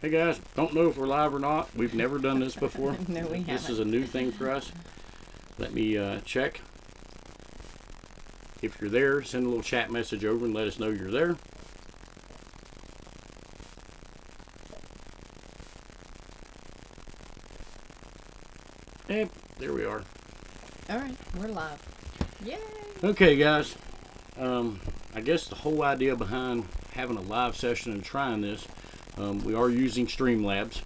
Hey guys, don't know if we're live or not. We've never done this before. No, we haven't. This is a new thing for us. Let me check. If you're there, send a little chat message over and let us know you're there. And there we are. All right, we're live. Yay! Okay, guys. I guess the whole idea behind having a live session and trying this, we are using Streamlabs.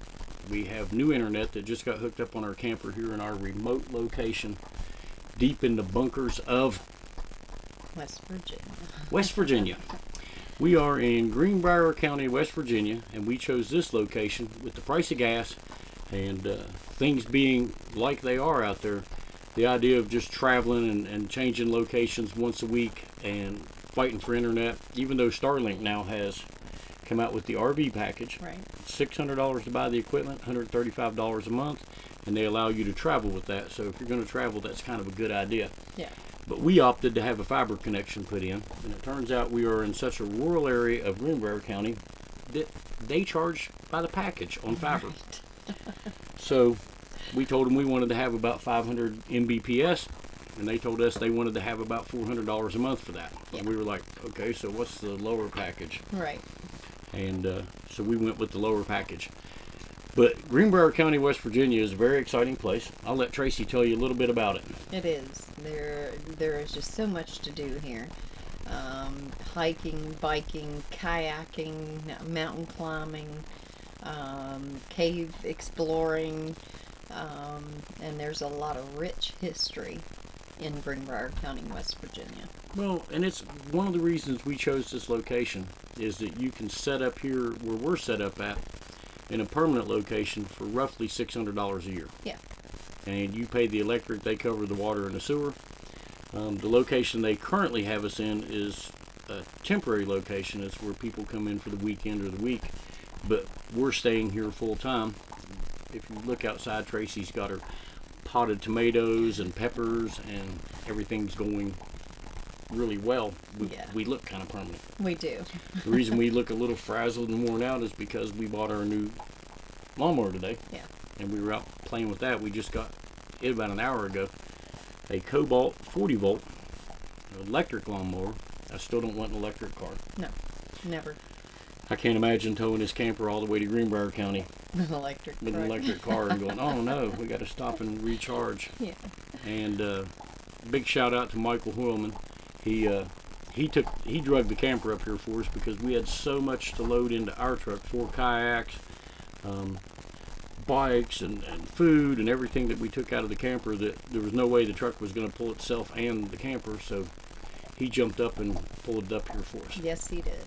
We have new internet that just got hooked up on our camper here in our remote location, deep in the bunkers of West Virginia. We are in Greenbrier County, West Virginia, and we chose this location with the price of gas and things being like they are out there. The idea of just traveling and changing locations once a week and fighting for internet, even though Starlink now has come out with the RV package. Right. It's $600 to buy the equipment, $135 a month, and they allow you to travel with that. So if you're going to travel, that's kind of a good idea. Yeah. But we opted to have a fiber connection put in, and it turns out we are in such a rural area of Greenbrier County that they charge by the package on fiber. Right. So we told them we wanted to have about 500 Mbps, and they told us they wanted to have about $400 a month for that. Yeah. And we were like, okay, so what's the lower package? Right. And so we went with the lower package. But Greenbrier County, West Virginia is a very exciting place. I'll let Tracy tell you a little bit about it. It is. There is just so much to do here. Hiking, biking, kayaking, mountain climbing, cave exploring, and there's a lot of rich history in Greenbrier County, West Virginia. Well, and it's one of the reasons we chose this location is that you can set up here where we're set up at in a permanent location for roughly $600 a year. Yeah. And you pay the electric, they cover the water and the sewer. The location they currently have us in is a temporary location. It's where people come in for the weekend or the week, but we're staying here full time. If you look outside, Tracy's got her potted tomatoes and peppers, and everything's going really well. We look kind of permanent. We do. The reason we look a little frazzled and worn out is because we bought our new lawnmower today. Yeah. And we were out playing with that. We just got it about an hour ago. A Cobalt 40 volt electric lawnmower. I still don't want an electric car. No, never. I can't imagine towing this camper all the way to Greenbrier County An electric with an electric car and going, oh no, we got to stop and recharge. Yeah. And big shout out to Michael Huelman. He drug the camper up here for us because we had so much to load into our truck, 4 kayaks, bikes and food and everything that we took out of the camper, that there was no way the truck was going to pull itself and the camper. So he jumped up and pulled it up here for us. Yes, he did.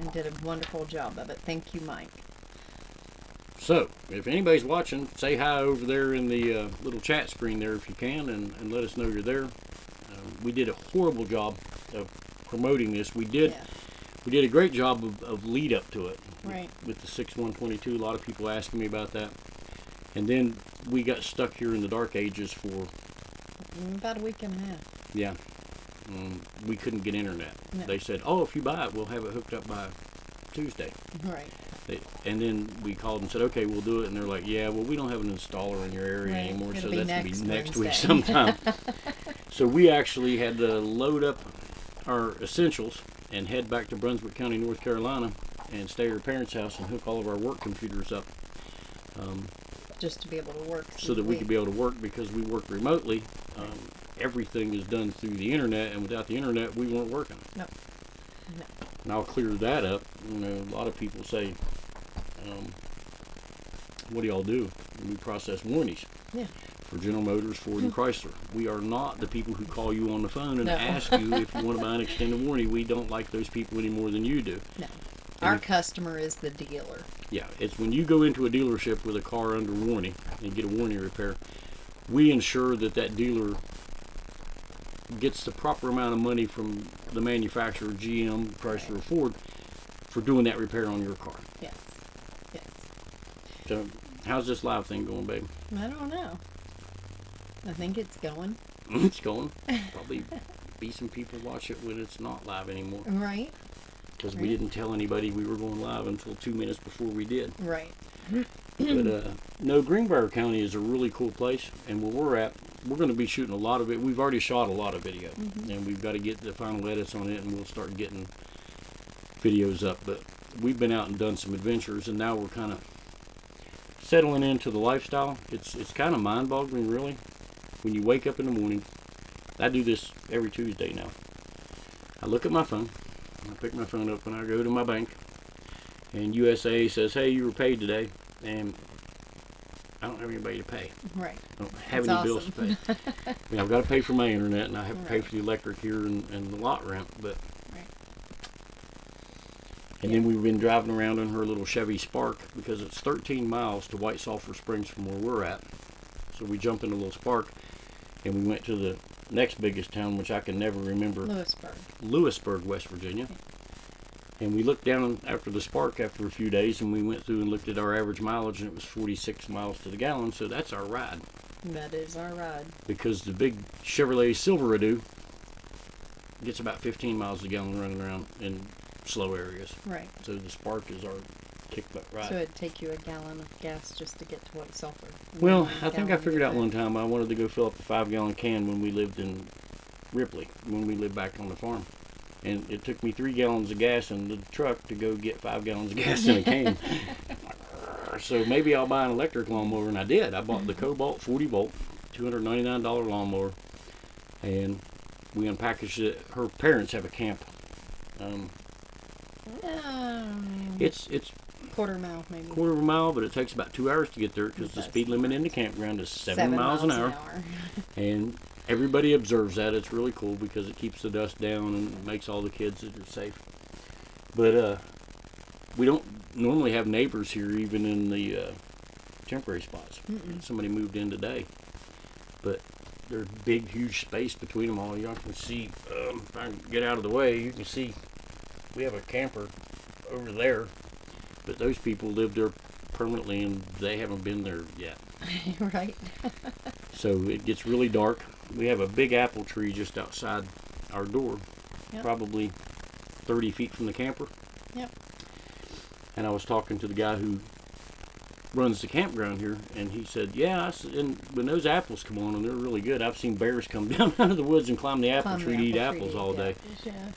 And did a wonderful job of it. Thank you, Mike. So if anybody's watching, say hi over there in the little chat screen there if you can, and let us know you're there. We did a horrible job of promoting this. We did a great job of lead up to it. Right. With the 6122, a lot of people asking me about that. And then we got stuck here in the dark ages for About a week and a half. yeah. We couldn't get internet. No. They said, oh, if you buy it, we'll have it hooked up by Tuesday. Right. And then we called and said, okay, we'll do it. And they're like, yeah, well, we don't have an installer in your area Right. anymore, It'll so be that's going to be next week Wednesday. sometime. So we actually had to load up our essentials and head back to Brunswick County, North Carolina, and stay at our parents' house and hook all of our work computers up. Just to be able to work. So that we could be able to work, because we work remotely. Everything is done through the internet, and without the internet, we weren't working. No. And I'll clear that up. You know, a lot of people say, what do y'all do? We process warranties. Yeah. For General Motors, Ford, and Chrysler. We are not the people who call you on the phone and No. ask you if you want to buy an extended warranty. We don't like those people any more than you do. No. Our customer is the dealer. Yeah, it's when you go into a dealership with a car under warranty and get a warranty repair, we ensure that that dealer gets the proper amount of money from the manufacturer, GM, Chrysler, or Ford, for doing that repair on your car. Yes. Yes. So, how's this live thing going, babe? I don't know. I think it's going. It's going. Probably be some people watch it when it's not live anymore. Right. because we didn't tell anybody we were going live until 2 minutes before we did. Right. But no, Greenbrier County is a really cool place, and where we're at, we're going to be shooting a lot of it. We've already shot a lot of video, and we've got to get the final edits on it, and we'll start getting videos up. But we've been out and done some adventures, and now we're kind of settling into the lifestyle. It's kind of mind-boggling, really. When you wake up in the morning, I do this every Tuesday now. I look at my phone, I pick my phone up, and I go to my bank, and USA says, "Hey, you were paid today," and I don't have anybody to pay. Right. I don't have That's any bills to pay. I mean, I've got to pay for my internet, and I have to pay for the electric here and the lot rent. But and then we've been driving around in her little Chevy Spark because it's 13 miles to White Sulphur Springs from where we're at. So we jumped in a little Spark, and we went to the next biggest town, which I can never remember. Lewisburg, West Virginia. And we looked down after the Spark after a few days, and we went through and looked at our average mileage, and it was 46 miles to the gallon. So that's our ride. That is our ride. Because the big Chevrolet Silverado gets about 15 miles a gallon running around in slow areas. Right. So the Spark is our kick-butt ride. So it'd take you a gallon of gas just to get to White Sulphur. Well, I think I figured out one time I wanted to go fill up a 5-gallon can when we lived in Ripley, when we lived back on the farm. And it took me 3 gallons of gas in the truck to go get 5 gallons of gas in a can. So maybe I'll buy an electric lawnmower, and I did. I bought the Cobalt 40 volt, $299 lawnmower, and we unpackaged it. Her parents have a camp. It's quarter mile maybe. Quarter of a mile, but it takes about 2 hours to get there because the speed limit in the campground is 7 miles an hour. And everybody observes that. It's really cool because it keeps the dust down and makes all the kids that are safe. But we don't normally have neighbors here, even in the temporary spots. Somebody moved in today, but there's big, huge space between them all. Y'all can see, if I can get out of the way, you can see we have a camper over there, but those people live there permanently and they haven't been there yet. Right. So it gets really dark. We have a big apple tree just outside our door, probably 30 feet from the camper. Yep. And I was talking to the guy who runs the campground here, and he said, "Yeah, and when those apples come on, and they're really good. I've seen bears come down out of the woods and climb the apple tree to eat apples all day." Yeah.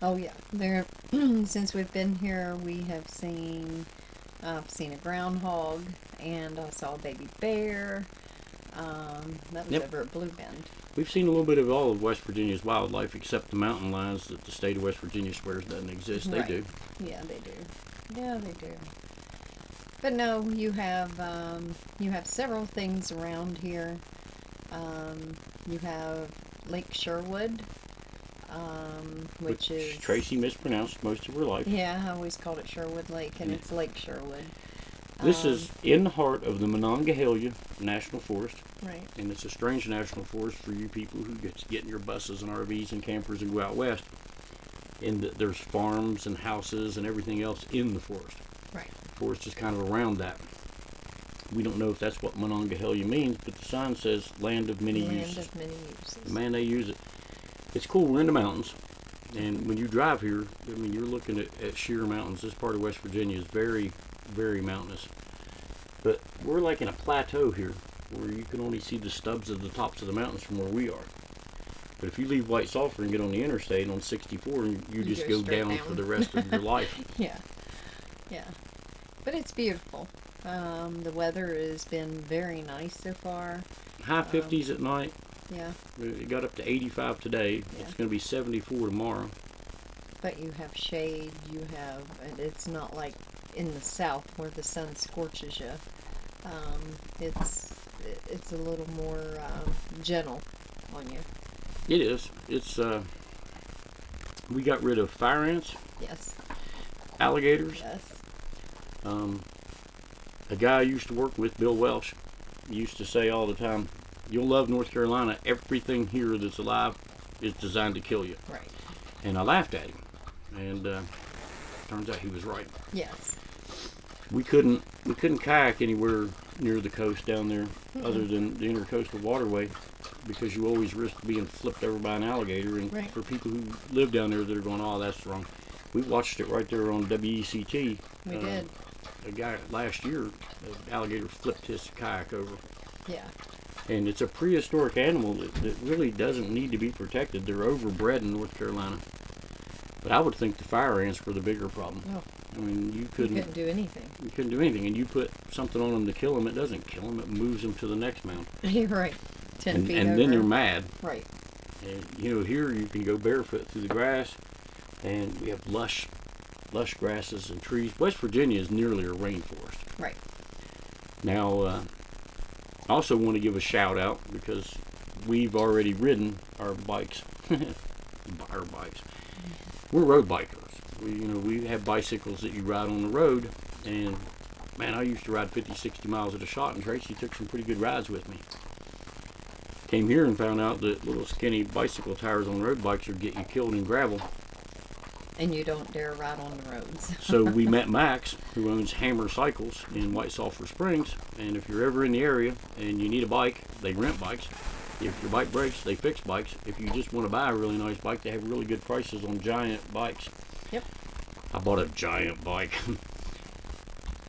Oh yeah. There. Since we've been here, we have seen. I've seen a groundhog, and I saw a baby bear. That was over at Blue Bend. We've seen a little bit of all of West Virginia's wildlife, except the mountain lions that the state of West Virginia swears doesn't exist. They do. Yeah, they do. Yeah, they do. But no, you have several things around here. You have Lake Sherwood, which is Tracy mispronounced most of her life. Yeah, I always called it Sherwood Lake, and it's Lake Sherwood. This is in the heart of the Monongahela National Forest. Right. And it's a strange national forest for you people who get in your buses and RVs and campers and go out west. And there's farms and houses and everything else in the forest. Right. The forest is kind of around that. We don't know if that's what Monongahela means, but the sign says land of many uses. Land of many uses. Man, they use it. It's cool. We're in the mountains. And when you drive here, I mean, you're looking at sheer mountains. This part of West Virginia is very, very mountainous. But we're like in a plateau here where you can only see the stubs of the tops of the mountains from where we are. But if you leave White Sulphur and get on the interstate on 64, you just go down for the rest of your life. Yeah. Yeah. But it's beautiful. The weather has been very nice so far. High 50s at night. Yeah. It got up to 85 today. Yeah. It's going to be 74 tomorrow. But you have shade. And it's not like in the south where the sun scorches you. It's a little more gentle on you. It is. It's we got rid of fire ants. Yes. Alligators. Yes. A guy I used to work with, Bill Welsh, used to say all the time, "You'll love North Carolina. Everything here that's alive is designed to kill you." Right. And I laughed at him. And turns out he was right. Yes. We couldn't kayak anywhere near the coast down there other than the intercoastal waterway because you always risk being flipped over by an alligator. And for people who live down there that are going, "Oh, that's wrong," We watched it right there on WECT. We did. A guy last year, an alligator flipped his kayak over. Yeah. And it's a prehistoric animal that really doesn't need to be protected. They're overbred in North Carolina. But I would think the fire ants were the bigger problem. Oh. I mean, you You couldn't couldn't do anything. and you put something on them to kill them, it doesn't kill them, it moves them to the next mound. You're right. 10 And, feet and over. then they're mad. Right. And here you can go barefoot through the grass, and we have lush grasses and trees. West Virginia is nearly a rainforest. Right. Now, I also want to give a shout out because we've already ridden our bikes. Our bikes. We're road bikers. We have bicycles that you ride on the road, and man, I used to ride 50, 60 miles at a shot, and Tracy took some pretty good rides with me. Came here and found out that little skinny bicycle tires on road bikes would get you killed in gravel. And you don't dare ride on the roads. So we met Max, who owns Hammer Cycles in White Sulphur Springs, and if you're ever in the area and you need a bike, they rent bikes. If your bike breaks, they fix bikes. If you just want to buy a really nice bike, they have really good prices on giant bikes. Yep. I bought a giant bike.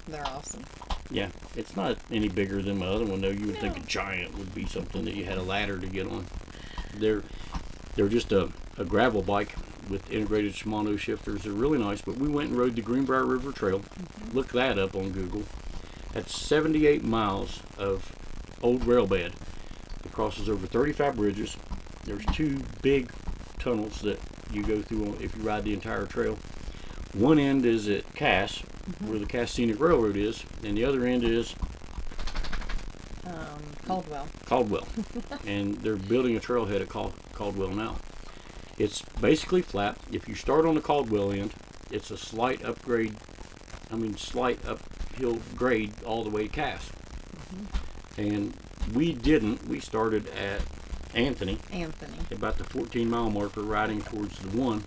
They're awesome. Yeah, it's not any bigger than my other one, though. You would think a giant would be something that you had a ladder to get on. They're just a gravel bike with integrated Shimano shifters. They're really nice, but we went and rode the Greenbrier River Trail. Look that up on Google. That's 78 miles of old rail bed. It crosses over 35 bridges. There's 2 big tunnels that you go through if you ride the entire trail. One end is at Cass, where the Cass Scenic Railroad is, and the other end is Caldwell. And they're building a trailhead at Caldwell now. It's basically flat. If you start on the Caldwell end, it's a slight uphill grade all the way to Cass. And we started at Anthony, about the 14-mile marker, riding towards the 1.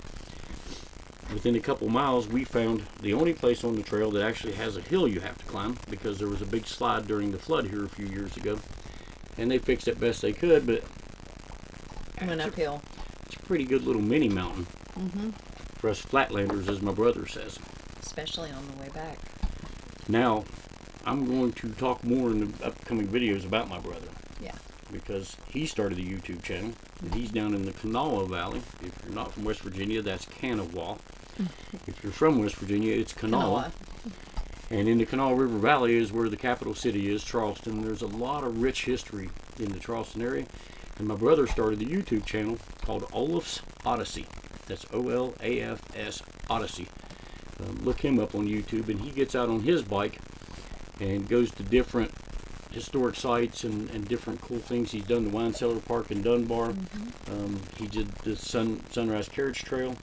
Within a couple miles, we found the only place on the trail that actually has a hill you have to climb, because there was a big slide during the flood here a few years ago, and they fixed it best they could, but Went uphill. it's a pretty good little mini mountain for us flatlanders, as my brother says. Especially on the way back. Now, I'm going to talk more in the upcoming videos about my brother. Yeah. Because he started a YouTube channel, and he's down in the Kanawha Valley. If you're not from West Virginia, that's Kanawha. If you're from West Virginia, it's Kanawha. And in the Kanawha River Valley is where the capital city is, Charleston. There's a lot of rich history in the Charleston area. And my brother started the YouTube channel called Olaf's Odyssey. That's O-L-A-F-S Odyssey. Look him up on YouTube, and he gets out on his bike and goes to different historic sites and different cool things. He's done the Wine Cellar Park in Dunbar. He did the Sunrise Carriage Trail.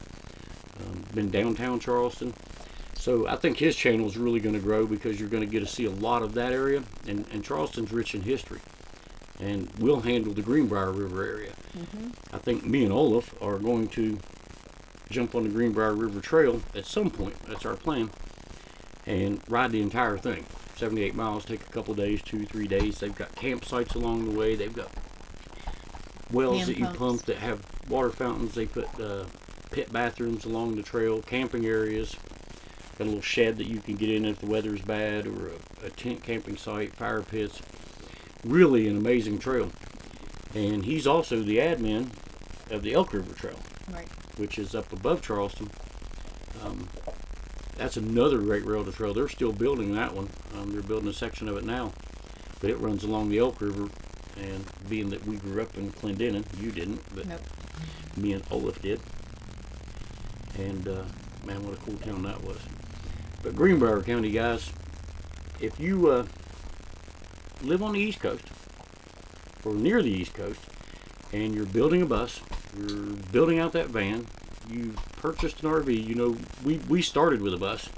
Been downtown Charleston. So I think his channel is really going to grow, because you're going to get to see a lot of that area. And Charleston's rich in history. And we'll handle the Greenbrier River area. I think me and Olaf are going to jump on the Greenbrier River Trail at some point. That's our plan. And ride the entire thing. 78 miles, take a couple days, 2-3 days. They've got campsites along the way. They've got wells Hand that you pumps. pump that have water fountains. They put pit bathrooms along the trail, camping areas. Got a little shed that you can get in if the weather's bad, or a tent camping site, fire pits. Really an amazing trail. And he's also the admin of the Elk River Trail, Right. which is up above Charleston. That's another great rail to trail. They're still building that one. They're building a section of it now, but it runs along the Elk River. And being that we grew up in Clendenin, you didn't, but Nope. me and Olaf did. And man, what a cool town that was. But Greenbrier County, guys, if you live on the East Coast or near the East Coast, and you're building a bus, you're building out that van, you've purchased an RV. We started with a bus,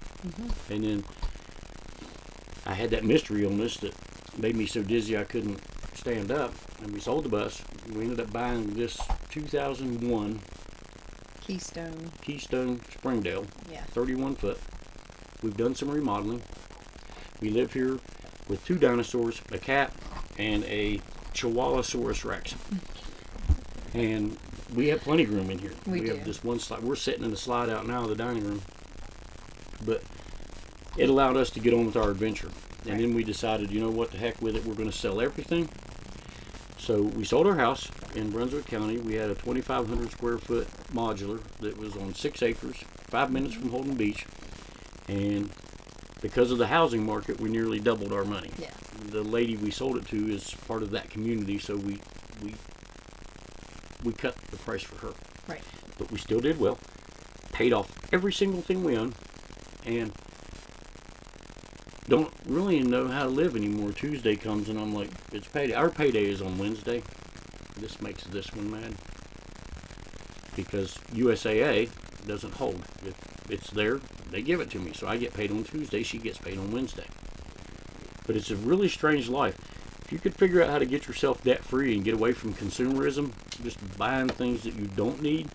and then I had that mystery illness that made me so dizzy I couldn't stand up, and we sold the bus. We ended up buying this 2001 Keystone Springdale, Yeah. 31 foot. We've done some remodeling. We live here with 2 dinosaurs, a cat, and a Chihuahuasaurus Rex. And we have plenty of room in here. We do. have this one slide. We're sitting in the slide out now of the dining room. But it allowed us to get on with our adventure. And Right. then we decided, you know what, the heck with it, we're going to sell everything. So we sold our house in Brunswick County. We had a 2,500 square foot modular that was on 6 acres, 5 minutes from Holden Beach. And because of the housing market, we nearly doubled our money. Yeah. The lady we sold it to is part of that community, so we cut the price for her. Right. But we still did well. Paid off every single thing we own, and don't really know how to live anymore. Tuesday comes and I'm like, it's payday. Our payday is on Wednesday. This makes this one mad because USAA doesn't hold. If it's there, they give it to me, so I get paid on Tuesday. She gets paid on Wednesday. But it's a really strange life. If you could figure out how to get yourself debt free and get away from consumerism, just buying things that you don't need,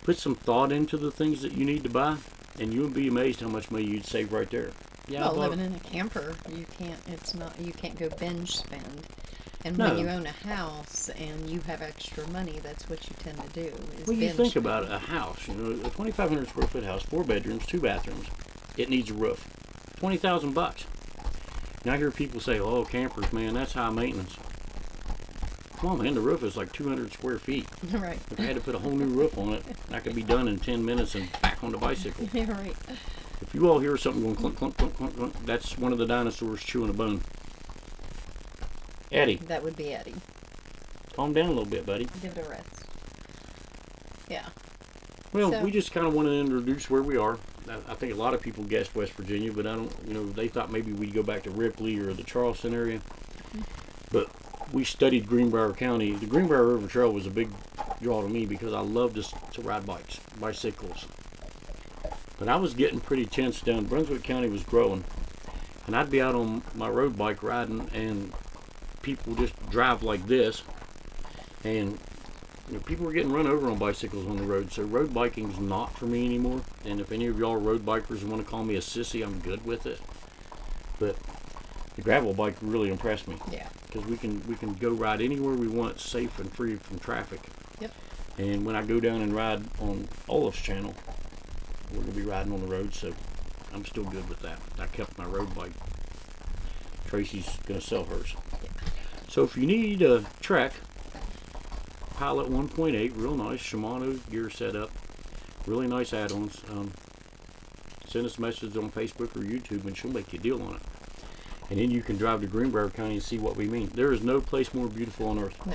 put some thought into the things that you need to buy, and you would be amazed how much money you'd save right there. Yeah, Well, living in a camper, you can't go binge spend. And No. when you own a house and you have extra money, that's what you tend to do. Is Well, you binge think spend. about a house, a 2,500 square foot house, 4 bedrooms, 2 bathrooms. It needs a roof. $20,000. Now I hear people say, "Oh, campers, man, that's high maintenance." Come on, man, the roof is like 200 square feet. Right. If I had to put a whole new roof on it, I could be done in 10 minutes and back on the bicycle. Yeah, right. If you all hear something going clunk, clunk, clunk, clunk, clunk, that's one of the dinosaurs chewing a bone. Eddie, That would be Eddie. calm down a little bit, buddy. Give it a rest. Yeah. Well, So- we just kind of want to introduce where we are. I think a lot of people guessed West Virginia, but I don't, they thought maybe we'd go back to Ripley or the Charleston area. But we studied Greenbrier County. The Greenbrier River Trail was a big draw to me because I love to ride bicycles. But I was getting pretty tense down. Brunswick County was growing. And I'd be out on my road bike riding, and people just drive like this. And people were getting run over on bicycles on the road, so road biking's not for me anymore. And if any of y'all are road bikers and want to call me a sissy, I'm good with it. But the gravel bike really impressed me Yeah. because we can go ride anywhere we want, safe and free from traffic. Yep. And when I go down and ride on Olaf's channel, we're gonna be riding on the road, so I'm still good with that. I kept my road bike. Tracy's gonna sell hers. Yeah. So if you need a Trek Pilot 1.8, real nice Shimano gear setup, really nice add-ons. Send us a message on Facebook or YouTube, and she'll make you a deal on it. And then you can drive to Greenbrier County and see what we mean. There is no place more beautiful on earth. No.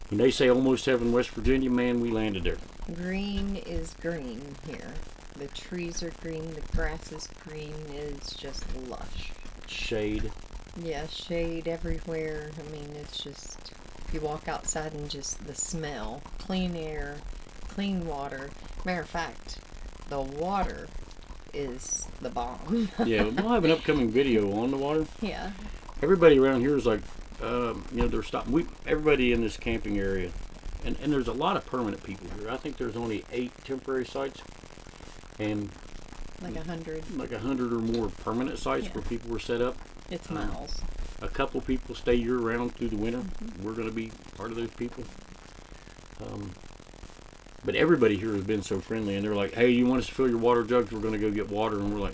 When they say almost heaven, West Virginia, man, we landed there. Green is green here. The trees are green. The grass is green. It's just lush. Shade. Yeah, shade everywhere. I mean, it's just, you walk outside and just the smell. Clean air, clean water. Matter of fact, the water is the bomb. Yeah, we'll have an upcoming video on the water. Yeah. Everybody around here is like, they're stopping. Everybody in this camping area, and there's a lot of permanent people here. I think there's only 8 temporary sites, and Like 100. like 100 or more permanent sites Yeah. where people were set up. It's miles. A couple people stay year-round through the winter. We're going to be part of those people. But everybody here has been so friendly, and they're like, "Hey, you want us to fill your water jugs? We're going to go get water." And we're like,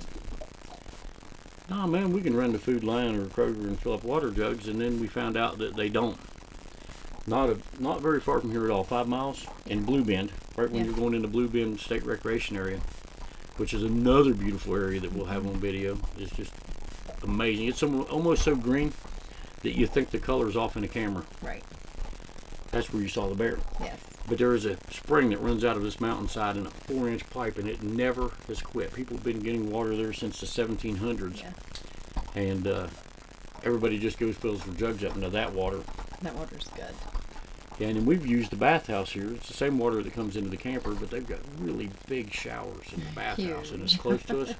"Nah, man, we can run to Food Lion or Kroger and fill up water jugs." And then we found out that they don't. Not very far from here at all. 5 miles in Blue Bend, right when Yeah. you're going into Blue Bend State Recreation Area, which is another beautiful area that we'll have on video. It's just amazing. It's almost so green that you think the color's off in the camera. Right. That's where you saw the bear. Yes. But there is a spring that runs out of this mountainside in a 4-inch pipe, and it never has quit. People have been getting water there since the 1700s. Yeah. And everybody just goes fills their jugs up into that water. That water's good. Yeah, and then we've used the bathhouse here. It's the same water that comes into the camper, but they've got really big showers in the bathhouse, and it's close to us.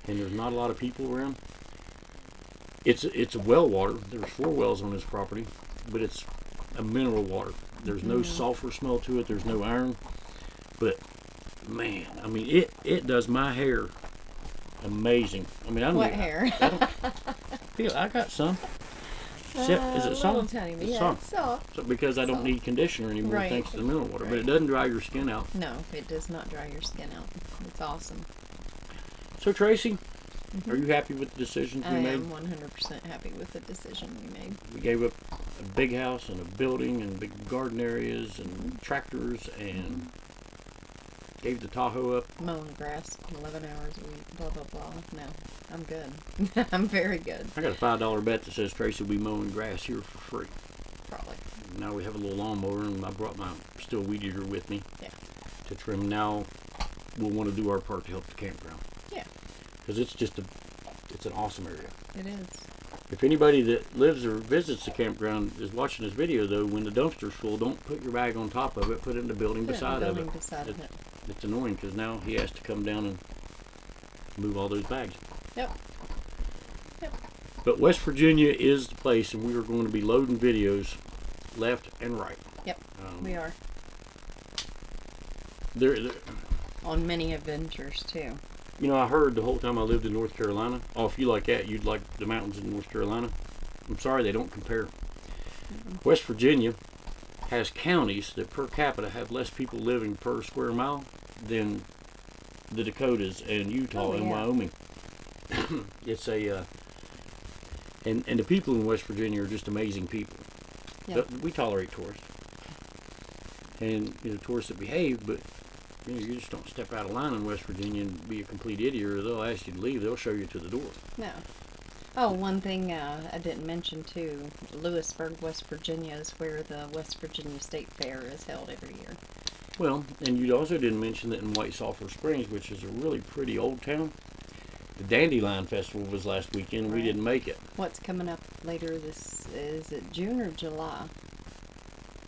And there's not a lot of people around. It's a well water. There's 4 wells on this property, but it's a mineral water. There's no sulfur smell to it. There's no iron. But man, I mean, it does my hair amazing. I mean, I don't What even- hair? I got some. Is it Little soft? tiny bit. It's Yeah, soft. it's soft. So because I don't Soft. need conditioner anymore Right. thanks to the mineral water, but Right. it doesn't dry your skin out. No, it does not dry your skin out. It's awesome. So Tracy, are you happy with the decisions we I made? am 100% happy with the decision we made. We gave up a big house and a building and big garden areas and tractors and gave the Tahoe up. Mowing grass 11 hours a week, blah, blah, blah. No, I'm good. I'm very good. I got a $5 bet that says Tracy will be mowing grass here for free. Probably. Now we have a little lawnmower and I brought my still weed eater with me Yeah. to trim. Now we'll want to do our part to help the campground. Yeah. Because it's an awesome area. It is. If anybody that lives or visits the campground is watching this video, though, when the dumpster's full, don't put your bag on top of it. Put it in the building Put it in the beside of building it. beside of it. It's annoying because now he has to come down and move all those bags. Yep. Yep. But West Virginia is the place, and we are going to be loading videos left and right. Yep. We are. There, On many adventures, too. you know, I heard the whole time I lived in North Carolina. Oh, if you like that, you'd like the mountains in North Carolina. I'm sorry, they don't compare. West Virginia has counties that per capita have less people living per square mile than the Dakotas and Utah Oh, and yeah. Wyoming. It's a and the people in West Virginia are just amazing people. Yep. But we tolerate tourists, and tourists that behave, but you just don't step out of line in West Virginia and be a complete idiot, or they'll ask you to leave. They'll show you to the door. No. Oh, one thing I didn't mention too, Lewisburg, West Virginia is where the West Virginia State Fair is held every year. Well, and you also didn't mention that in White Sulphur Springs, which is a really pretty old town, the Dandelion Festival was last weekend, and we Right. didn't make it. What's coming up later is it June or July,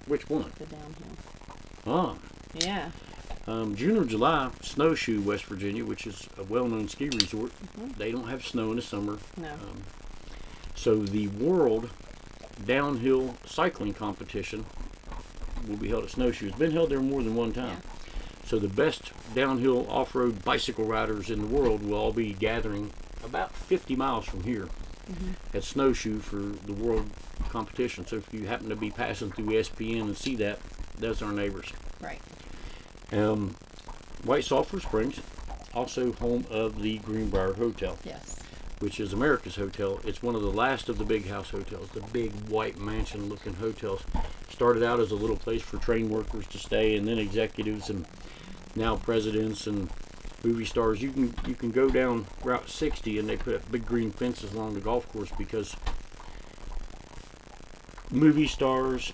Which one? the downhill? Ah, Yeah. June or July, Snowshoe, West Virginia, which is a well-known ski resort. They don't have snow in the summer. No. So the World Downhill Cycling Competition will be held at Snowshoe. It's been held there more than one time. So the best downhill off-road bicycle riders in the world will all be gathering about 50 miles from here at Snowshoe for the World competition. So if you happen to be passing through SPN and see that, that's our neighbors. Right. White Sulphur Springs, also home of the Greenbrier Hotel, Yes. which is America's hotel. It's one of the last of the big house hotels, the big white mansion looking hotels. Started out as a little place for train workers to stay, and then executives, and now presidents and movie stars. You can go down Route 60 and they put up big green fences along the golf course because movie stars,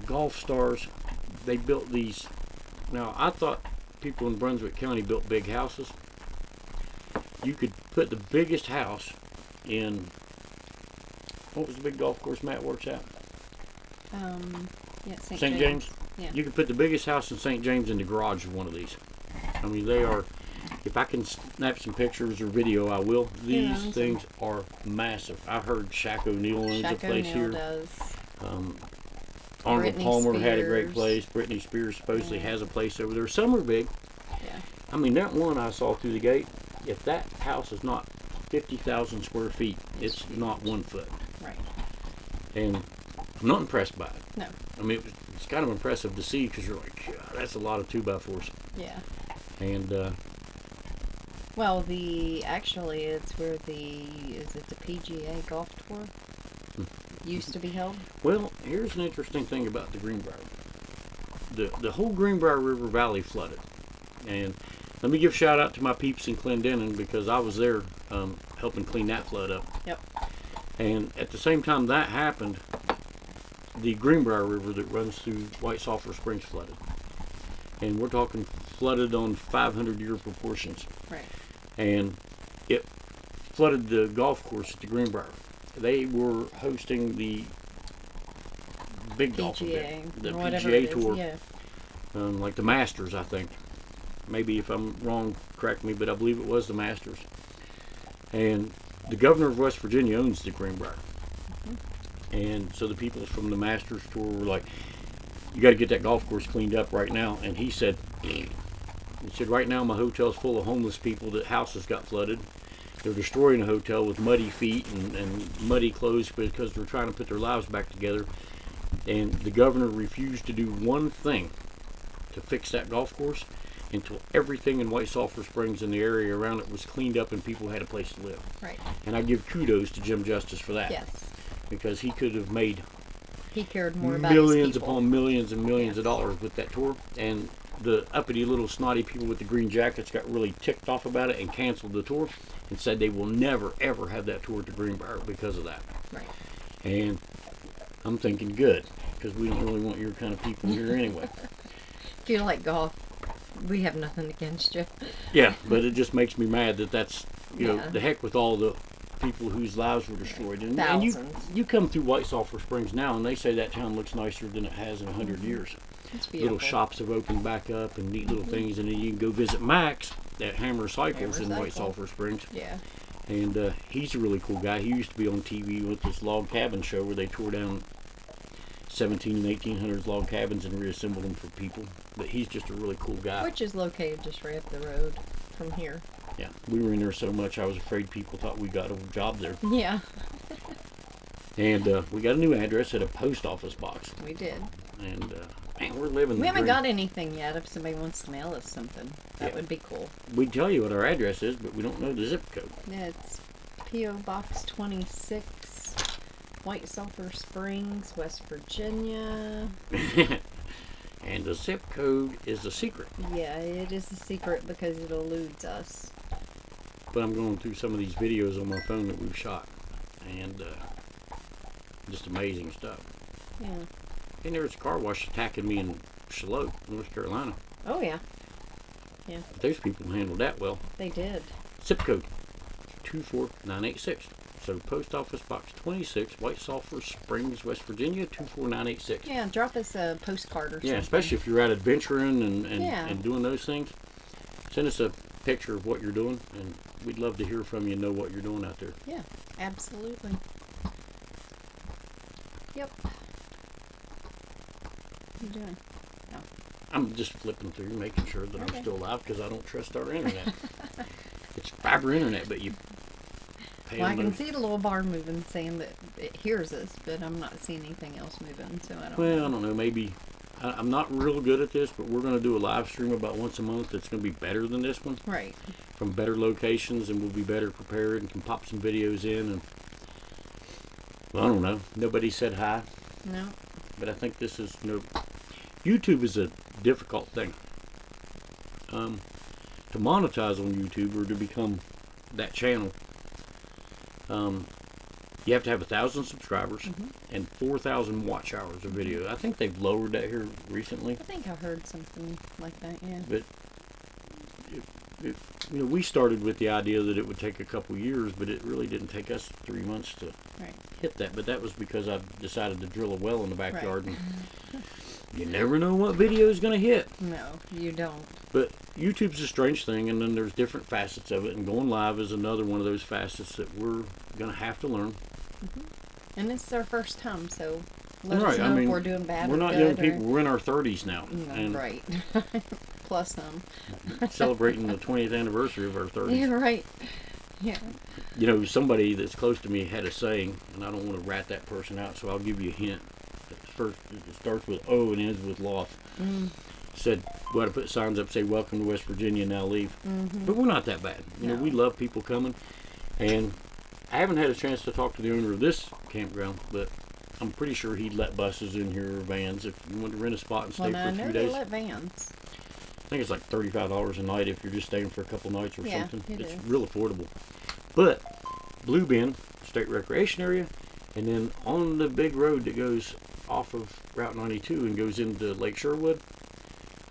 golf stars, they built these. Now, I thought people in Brunswick County built big houses. You could put the biggest house in, what was the big golf course Matt works at? Yeah, St. James. Yeah. You could put the biggest house in St. James in the garage of one of these. I mean, they are, if I can snap some pictures or video, I will. These owns them? things are massive. I heard Shaq O'Neal owns a Shaq place O'Neal here. does. Arnold Britney Palmer had a great Spears. place. Britney Spears supposedly Yeah. has a place over there. Some are big. Yeah. I mean, that one I saw through the gate, if that house is not 50,000 square feet, it's not 1 foot. Right. And I'm not impressed by it. No. I mean, it's kind of impressive to see because you're like, God, that's a lot of 2x4s. Yeah. And Well, actually it's where is it the PGA Golf Tour used to be held? well, here's an interesting thing about the Greenbrier. The whole Greenbrier River Valley flooded. And let me give a shout out to my peeps in Clendenin because I was there helping clean that flood up. Yep. And at the same time that happened, the Greenbrier River that runs through White Sulphur Springs flooded. And we're talking flooded on 500-year proportions. Right. And it flooded the golf course at the Greenbrier. They were hosting the big golf event, PGA. the Whatever PGA it is, Tour, Yeah. like the Masters, I think. Maybe if I'm wrong, correct me, but I believe it was the Masters. And the governor of West Virginia owns the Greenbrier. And so the people from the Masters Tour were like, you got to get that golf course cleaned up right now. And he said, right now my hotel's full of homeless people that houses got flooded. they're destroying a hotel with muddy feet and muddy clothes because they're trying to put their lives back together. And the governor refused to do one thing to fix that golf course until everything in White Sulphur Springs and the area around it was cleaned up and people had a place to live. Right. And I give kudos to Jim Justice for that. Yes. Because he could have made He cared more about his millions people. upon millions and millions of Yes. dollars with that tour. And the uppity little snotty people with the green jackets got really ticked off about it and canceled the tour and said they will never ever have that tour to Greenbrier because of that. Right. And I'm thinking good, because we don't really want your kind of people here anyway. If you like golf, we have nothing against you. Yeah, but it just makes me mad that that's, you know, Yeah. the heck with all the people whose lives were destroyed. And Thousands. you come through White Sulphur Springs now and they say that town looks nicer than it has in 100 years. It's beautiful. Little shops have opened back up and neat little things, and then you can go visit Max at Hammer Cycles Hammer in White Cycle. Sulphur Springs. Yeah. And he's a really cool guy. He used to be on TV with this log cabin show where they tore down 17 and 1800s log cabins and reassembled them for people. But he's just a really cool guy. Which is located just right up the road from here. Yeah, we were in there so much I was afraid people thought we got a job there. Yeah, And we got a new address at a post office box. we did. And man, we're living the We haven't dream. got anything yet. If somebody wants to mail us something, that Yeah. would be cool. We tell you what our address is, but we don't know the zip code. Yeah, it's P.O. Box 26, White Sulphur Springs, West Virginia. And the zip code is a secret. Yeah, it is a secret because it eludes us. But I'm going through some of these videos on my phone that we've shot, and just amazing stuff. Yeah. And there was a car wash attacking me in Charlotte, North Carolina. Oh, yeah. But those people handled that well. They did. Zip code 24986. So post office box 26, White Sulphur Springs, West Virginia 24986. Yeah, drop us a postcard or something. Yeah, especially if you're out adventuring and Yeah. doing those things. Send us a picture of what you're doing, and we'd love to hear from you and know what you're doing out there. Yeah, absolutely. Yep. What are you doing? I'm just flipping through, making sure that Okay. I'm still alive because I don't trust our internet. It's fiber internet, but you pay Well, I them can those- see the little bar moving, saying that it hears us, but I'm not seeing anything else moving, so I don't Well, I know. don't know. Maybe I'm not real good at this, but we're going to do a live stream about once a month that's going to be better than this one, Right. from better locations, and we'll be better prepared and can pop some videos in. And well, I don't know. Nobody said hi, No. but I think this is YouTube is a difficult thing. To monetize on YouTube or to become that channel, you have to have 1,000 subscribers and 4,000 watch hours of video. I think they've lowered that here recently. I think I heard something like that, yeah. But we started with the idea that it would take a couple years, but it really didn't take us 3 months to Right. hit that. But that was because I decided to drill a well in the backyard, Right. and you never know what video is going to hit. No, you don't. But YouTube's a strange thing, and then there's different facets of it, and going live is another one of those facets that we're going to have to learn. And this is our first time, so let us Right, know I mean, if we're doing bad we're or not good. young or- people. We're in our 30s now, No, and right. Plus some. celebrating the 20th anniversary of our 30s. Yeah, right. Yeah. You know, somebody that's close to me had a saying, and I don't want to rat that person out, so I'll give you a hint. First, it starts with O and ends with Loth. Said, we ought to put signs up, say, welcome to West Virginia, now leave. But we're not that bad. You know, No. we love people coming. And I haven't had a chance to talk to the owner of this campground, but I'm pretty sure he'd let buses in here or vans if you want to rent a spot and stay Well, for I a know few they days. let vans. I think it's like $35 a night if you're just staying for a couple nights or Yeah, something. it It's is. real affordable. But Blue Bend State Recreation Area, and then on the big road that goes off of Route 92 and goes into Lake Sherwood,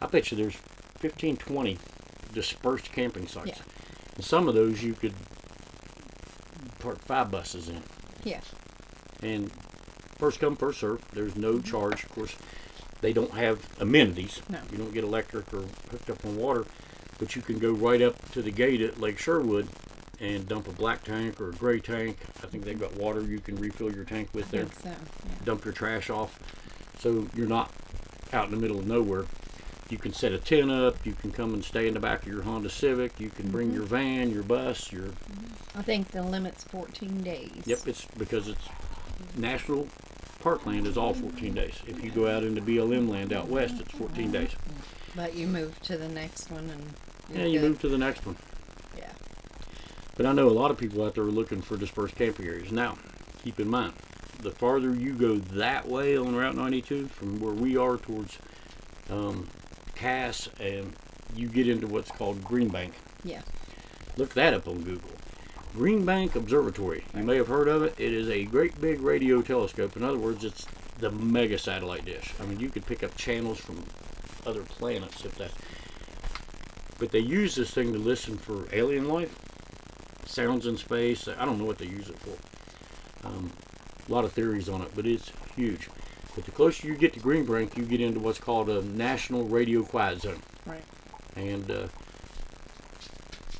I bet you there's 15, 20 dispersed camping sites. Yeah. And some of those you could park 5 buses in. Yeah. And first come, first serve. There's no charge. Of course, they don't have amenities. No. You don't get electric or hooked up on water, but you can go right up to the gate at Lake Sherwood and dump a black tank or a gray tank. I think they've got water you can refill your tank with I there. think so. Yeah. Dump your trash off, so you're not out in the middle of nowhere. You can set a tent up. You can come and stay in the back of your Honda Civic. You can bring your van, your bus, your. I think the limit's 14 days. Yep, it's because it's national parkland is all 14 days. If you go out into BLM land out west, it's 14 days. But you move to the next one and Yeah, you move to the next one. Yeah. But I know a lot of people out there are looking for dispersed camping areas. Now, keep in mind, the farther you go that way on Route 92 from where we are towards Cass, and you get into what's called Greenbank. Yeah. Look that up on Google. Greenbank Observatory. You may have heard of it. It is a great big radio telescope. In other words, it's the mega satellite dish. I mean, you could pick up channels from other planets if that's. But they use this thing to listen for alien life, sounds in space. I don't know what they use it for. A lot of theories on it, but it's huge. But the closer you get to Greenbank, you get into what's called a National Radio Quiet Zone. Right. And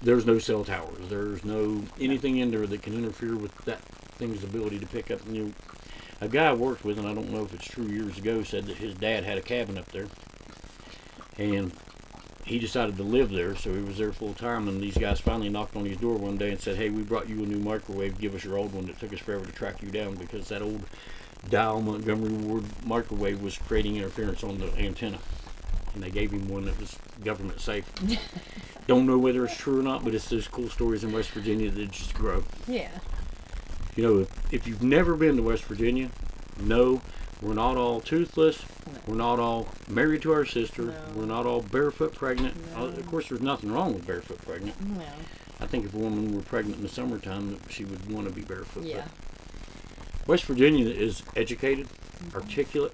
there's no cell towers. There's no anything in there that can interfere with that thing's ability to pick up. A guy I worked with, and I don't know if it's true, years ago, said that his dad had a cabin up there, and he decided to live there, so he was there full time. And these guys finally knocked on his door one day and said, "Hey, we brought you a new microwave. Give us your old one." That took us forever to track you down because that old Dial Montgomery Ward microwave was creating interference on the antenna, and they gave him one that was government safe. Don't know whether it's true or not, but it's those cool stories in West Virginia that just grow. Yeah. You know, if you've never been to West Virginia, no, we're not all toothless. No. We're not all married to our sister. No. We're not all barefoot pregnant. No. Of course, there's nothing wrong with barefoot pregnant. No. I think if a woman were pregnant in the summertime, she would want to be barefoot. Yeah. But West Virginia is educated, articulate,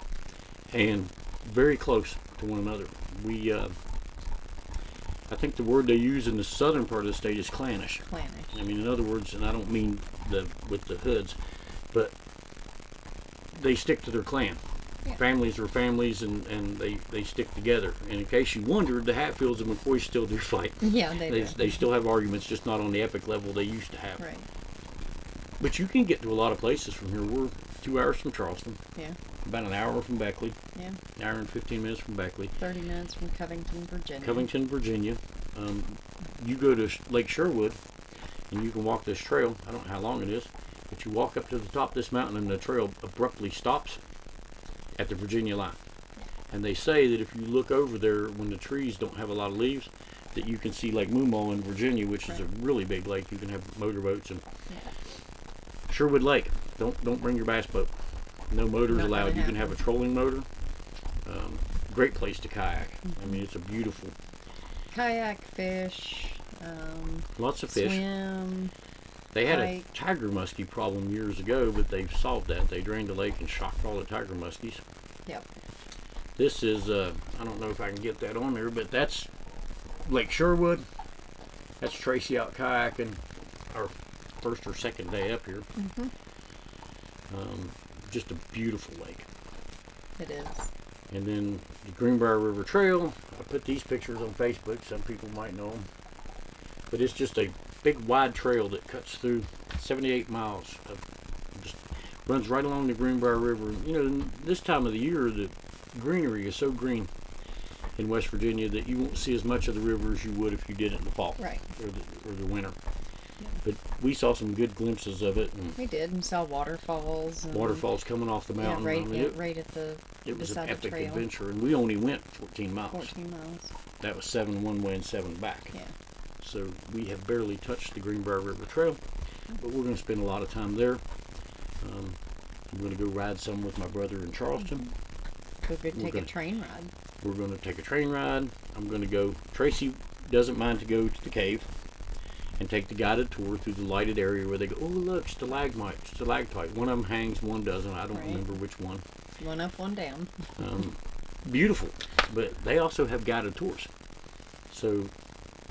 and very close to one another. I think the word they use in the southern part of the state is clannish. Clannish. I mean, in other words, and I don't mean with the hoods, but they stick to their clan. Yeah. Families are families, and they stick together. And in case you wondered, the Hatfields and McCoys still do fight. Yeah, they do. They still have arguments, just not on the epic level they used to have. Right. But you can get to a lot of places from here. We're 2 hours from Charleston, Yeah. about an hour from Beckley, Yeah. an hour and 15 minutes from Beckley. 30 minutes from Covington, Virginia. Covington, Virginia. You go to Lake Sherwood, and you can walk this trail. I don't know how long it is, but you walk up to the top of this mountain, and the trail abruptly stops at the Virginia line. And they say that if you look over there when the trees don't have a lot of leaves, that you can see Lake Moomaw in Virginia, which is a really big lake. You can have motorboats. And Yeah. Sherwood Lake, don't bring your bass boat. No motors Not allowed. gonna You can have a happen. trolling motor. Great place to kayak. I mean, it's a beautiful, Kayak, fish, lots of fish. swim. They had hike. a tiger muskie problem years ago, but they've solved that. They drained the lake and shocked all the tiger muskies. Yep. This is, I don't know if I can get that on there, but that's Lake Sherwood. That's Tracy out kayaking, our first or second day up here. Mhm. Just a beautiful lake. It is. And then the Greenbrier River Trail. I put these pictures on Facebook. Some people might know them. But it's just a big wide trail that cuts through 78 miles. Just runs right along the Greenbrier River. You know, this time of the year, the greenery is so green in West Virginia that you won't see as much of the river as you would if you did it in the fall Right. or the winter. But we saw some good glimpses of it, and We did, and saw waterfalls. And waterfalls coming off the Yeah, mountain. right, I mean, yeah, right at the it was an beside the epic trail. adventure, and we only went 14 miles. 14 miles. That was 7 one way and 7 back. Yeah. So we have barely touched the Greenbrier River Trail, but we're going to spend a lot of time there. I'm going to go ride some with my brother in Charleston. We could We're take gonna- a train ride. We're going to take a train ride. I'm going to go. Tracy doesn't mind to go to the cave and take the guided tour through the lighted area where they go, oh, look, stalactite. One of them hangs, one doesn't. I don't Right. remember which one. One up, one down. Beautiful. But they also have guided tours. So,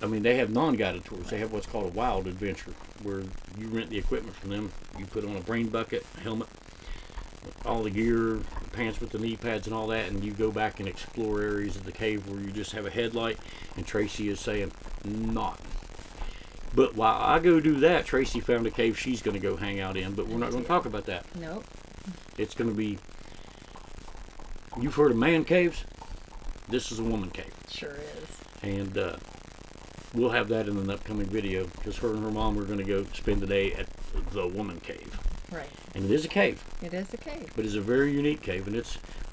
I mean, they have non-guided tours. They have what's called a wild adventure, where you rent the equipment from them. You put on a brain bucket, helmet, all the gear, pants with the knee pads and all that, and you go back and explore areas of the cave where you just have a headlight, and Tracy is saying, not. But while I go do that, Tracy found a cave she's going to go hang out in, but we're not going to talk about that. Nope. It's going to be, you've heard of man caves? This is a woman cave. Sure is. And we'll have that in an upcoming video because her and her mom are going to go spend the day at the woman cave. Right. And it is a cave, It is a cave. but it's a very unique cave, and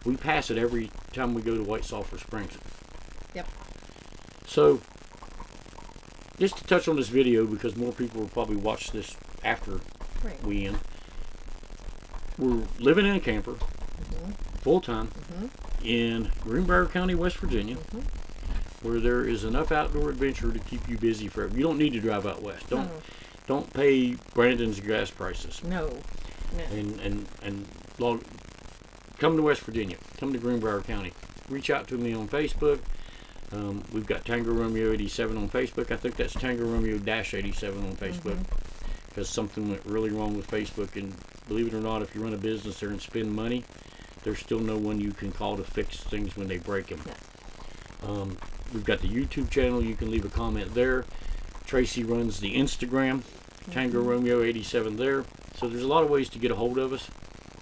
we pass it every time we go to White Sulphur Springs. Yep. So, just to touch on this video, because more people will probably watch this after Right. we end. We're living in a camper, Mhm. full time, Mhm. in Greenbrier County, West Virginia, Mhm. where there is enough outdoor adventure to keep you busy forever. You don't need to drive out west. No. Don't pay Brandon's gas prices. No. No. And log, come to West Virginia. Come to Greenbrier County. Reach out to me on Facebook. We've got Tango Romeo 87 on Facebook. I think that's Tango Romeo -87 on Facebook. Because something went really wrong with Facebook, and believe it or not, if you run a business there and spend money, there's still no one you can call to fix things when they break them. Yes. We've got the YouTube channel. You can leave a comment there. Tracy runs the Instagram, Tango Romeo 87 there. So there's a lot of ways to get a hold of us.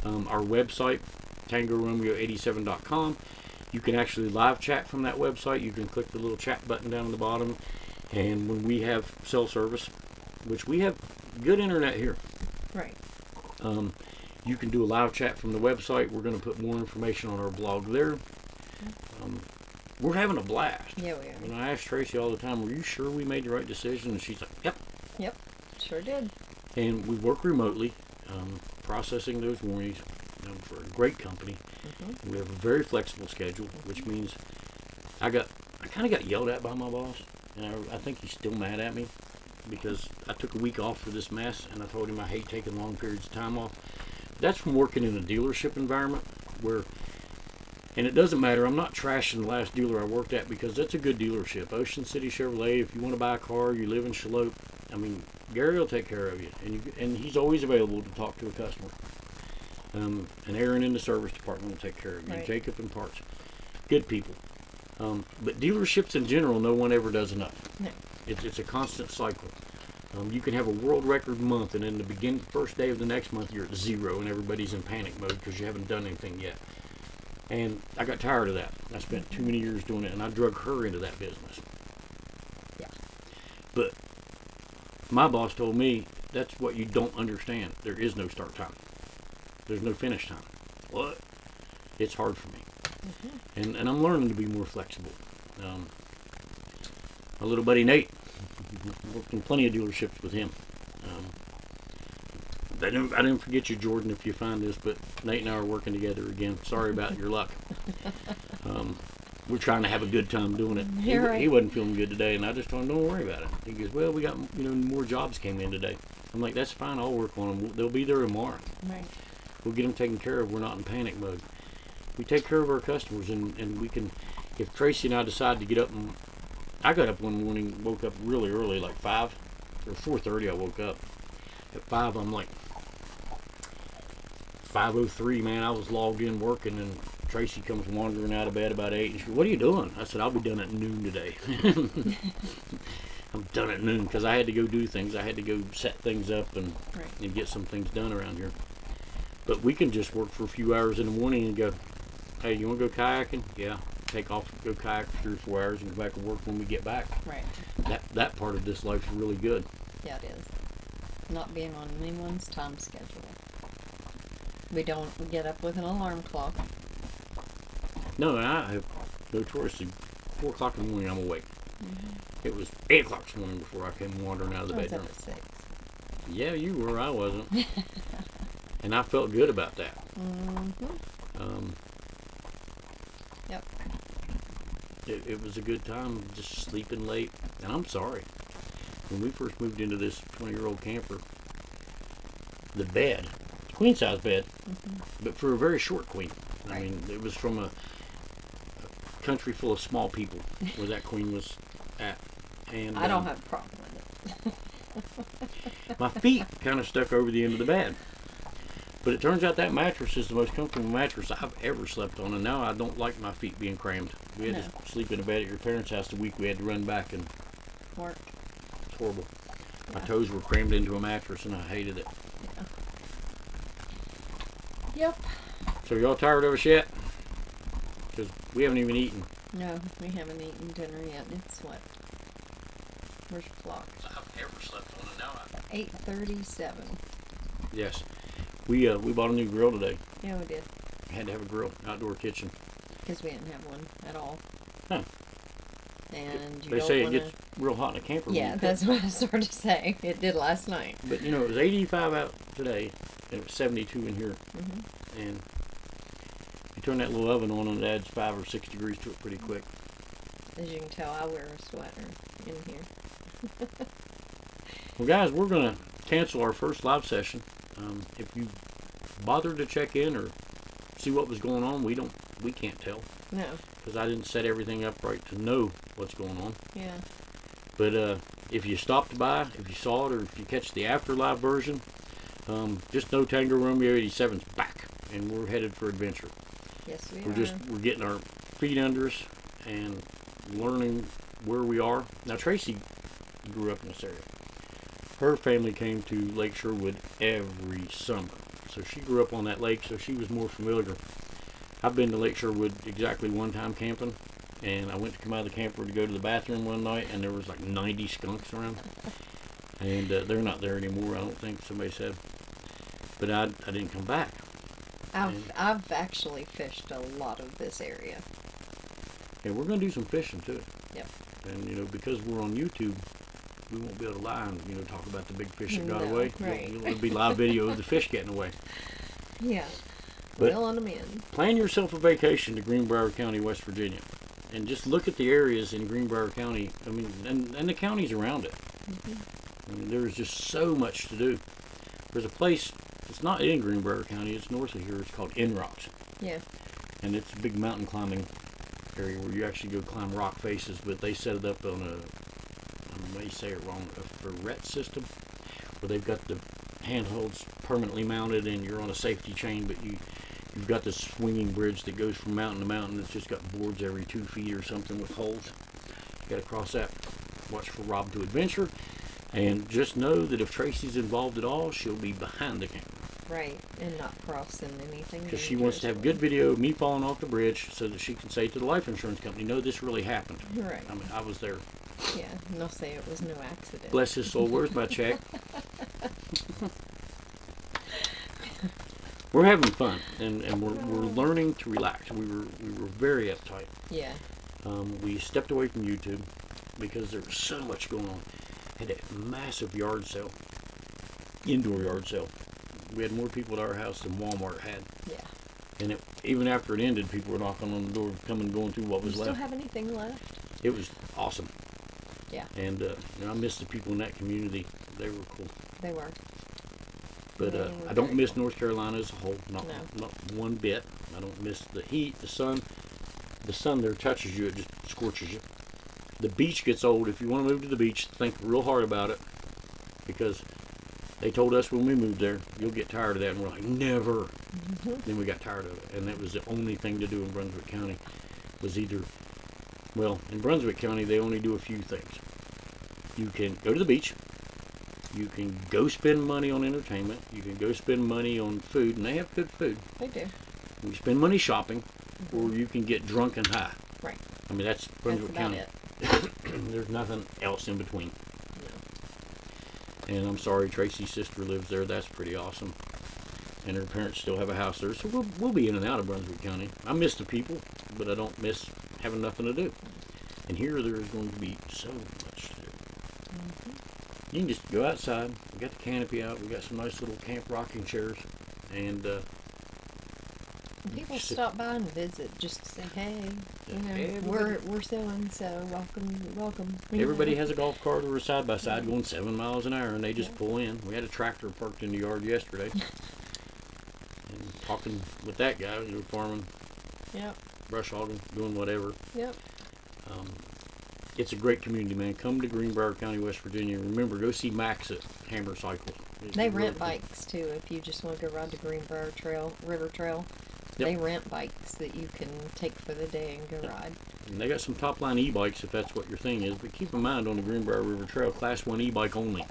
Our website, TangoRomeo87.com. You can actually live chat from that website. You can click the little chat button down at the bottom. And when we have cell service, which we have good internet here, Right. you can do a live chat from the website. We're going to put more information on our blog there. We're having a blast. Yeah, we are. And I ask Tracy all the time, "Were you sure we made the right decision?" And she's like, "Yep." Yep. Sure did. And we work remotely, processing those warnings for a great company. Mhm. We have a very flexible schedule, which means I kind of got yelled at by my boss, and I think he's still mad at me because I took a week off for this mess, and I told him I hate taking long periods of time off. That's from working in a dealership environment where, and it doesn't matter, I'm not trashing the last dealer I worked at because that's a good dealership. Ocean City Chevrolet, if you want to buy a car, you live in Charlotte, I mean, Gary will take care of you, and he's always available to talk to a customer. And Aaron in the service department will take care of you. Right. Jacob in parts. Good people. But dealerships in general, no one ever does enough. No. It's a constant cycle. You can have a world record month, and in the first day of the next month, you're at 0, and everybody's in panic mode because you haven't done anything yet. And I got tired of that. I spent too many years doing it, and I drug her into that business. Yeah. But my boss told me, that's what you don't understand. There is no start time. There's no finish time. What? It's hard for me. And I'm learning to be more flexible. My little buddy Nate, worked in plenty of dealerships with him. I didn't forget you, Jordan, if you find this, but Nate and I are working together again. Sorry about your luck. We're trying to have a good time doing it. You're right. He wasn't feeling good today, and I just told him, don't worry about it. He goes, well, we got more jobs came in today. I'm like, that's fine. I'll work on them. They'll be there tomorrow. Right. We'll get them taken care of. We're not in panic mode. We take care of our customers, and we can, if Tracy and I decide to get up, and I got up one morning, woke up really early, like 5 or 4:30 I woke up. At 5, I'm like, 5:03, man, I was logged in working, and Tracy comes wandering out of bed about 8, and she goes, what are you doing? I said, I'll be done at noon today. I'm done at noon, because I had to go do things. I had to go set things up and get some things done around here. But we can just work for a few hours in the morning and go, hey, you want to go kayaking? Yeah. Take off, go kayak for 3 or 4 hours, and go back to work when we get back. Right. That part of this life is really good. Yeah, it is. Not being on anyone's time schedule. We don't get up with an alarm clock. No, I have notoriously 4 o'clock in the morning I'm awake. It was 8 o'clock this morning before I came wandering out of the I was bedroom. up at 6. Yeah, you were. I wasn't. And I felt good about that. Yep. It was a good time just sleeping late. And I'm sorry. When we first moved into this 20-year-old camper, the bed, queen size bed, but for a very short queen. I mean, it was from a country full of small people where that queen was at. And I don't have a problem with it. my feet kind of stuck over the end of the bed. But it turns out that mattress is the most comfortable mattress I've ever slept on, and now I don't like my feet being crammed. We had to sleep in a bed at your parents' house the week we had to run back, and Work. it's horrible. My Yeah. toes were crammed into a mattress, and I hated it. Yep. So y'all tired of us yet? Because we haven't even eaten. No, we haven't eaten dinner yet. It's what? Where's your clock? I've never slept on it now. 8:37. Yes. We bought a new grill today. Yeah, we did. Had to have a grill, outdoor kitchen. Because we didn't have one at all. Huh. And you They don't say wanna... it gets real hot in a camper. when Yeah, you cook. that's what I started to say. It did last night. But you know, it was 85 out today, and it was 72 in here. Hmm. And you turn that little oven on, and it adds 5 or 6 degrees to it pretty quick. As you can tell, I wear a sweater in here. Well, guys, we're gonna cancel our first live session. If you bothered to check in or see what was going on, we can't tell No. because I didn't set everything up right to know what's going on. Yeah. But if you stopped by, if you saw it, or if you catch the after live version, just know Tango Romeo 87's back, and we're headed for adventure. Yes, we We're are. we're getting our feet under us and learning where we are. Now Tracy grew up in this area. Her family came to Lake Sherwood every summer, so she grew up on that lake, so she was more familiar. I've been to Lake Sherwood exactly one time camping, and I went to come out of the camper to go to the bathroom one night, and there was like 90 skunks around, and they're not there anymore, I don't think, somebody said. But I didn't come back. I've actually fished a lot of this area. And we're going to do some fishing too. Yep. And, you know, because we're on YouTube, we won't be able to lie and, you know, talk about the big fish that got No, away. right. It'll be live video of the fish getting away. Yeah. But- Reeling them in. Plan yourself a vacation to Greenbrier County, West Virginia. And just look at the areas in Greenbrier County, I mean, and the counties around it. I mean, there's just so much to do. There's a place, it's not in Greenbrier County, it's north of here, it's called In Rocks. Yeah. And it's a big mountain climbing area where you actually go climb rock faces, but they set it up on I may say it wrong, a ferret system, where they've got the handholds permanently mounted and you're on a safety chain, but you've got this swinging bridge that goes from mountain to mountain. It's just got boards every 2 feet or something with holes. You gotta cross that. Watch for Rob to Adventure. And just know that if Tracy's involved at all, she'll be behind the camera. Right. And not crossing anything. Because she wants to have good video of me falling off the bridge so that she can say to the life insurance company, no, this really happened. Right. I mean, I was there. Yeah. And they'll say it was no accident. Bless his soul. Where's my check? We're having fun, and we're learning to relax. We were very uptight. Yeah. We stepped away from YouTube because there was so much going on. Had a massive yard sale, indoor yard sale. We had more people at our house than Walmart had. Yeah. And even after it ended, people were knocking on the door, coming, going through what You was still left. have anything left? It was awesome. Yeah. And you know, I miss the people in that community. They were cool. They were. But They were I don't very miss cool. North Carolina as a whole. Not one bit. I don't miss the heat, the sun. The sun there touches you, it just scorches you. The beach gets old. If you want to move to the beach, think real hard about it. Because they told us when we moved there, you'll get tired of that. And we're like, never. Then we got tired of it. And that was the only thing to do in Brunswick County. Was either, well, in Brunswick County, they only do a few things. You can go to the beach. You can go spend money on entertainment. You can go spend money on food, and they have good food. They do. You can spend money shopping, or you can get drunk and high. Right. I mean, that's That's Brunswick about County. it. There's nothing else in between. No. And I'm sorry, Tracy's sister lives there. That's pretty awesome. And her parents still have a house there, so we'll be in and out of Brunswick County. I miss the people, but I don't miss having nothing to do. And here there is going to be so much to do. You can just go outside. We got the canopy out. We got some nice little camp rocking chairs, and People Just- stop by and visit just to say, hey, you know, Everybody- we're so and so. Welcome. you everybody know. has a golf cart or a side by side going 7 miles an hour, and they just pull in. We had a tractor parked in the yard yesterday, and talking with that guy, you know, farming, Yep. brush hogging, doing whatever. Yep. It's a great community, man. Come to Greenbrier County, West Virginia. Remember, go see Max at Hammer Cycles. They rent bikes too if you just want to go ride the Greenbrier Trail, River Trail. Yep. They rent bikes that you can take for the day and go ride. And they got some top line e-bikes if that's what your thing is. But keep in mind on the Greenbrier River Trail, Class 1 e-bike only.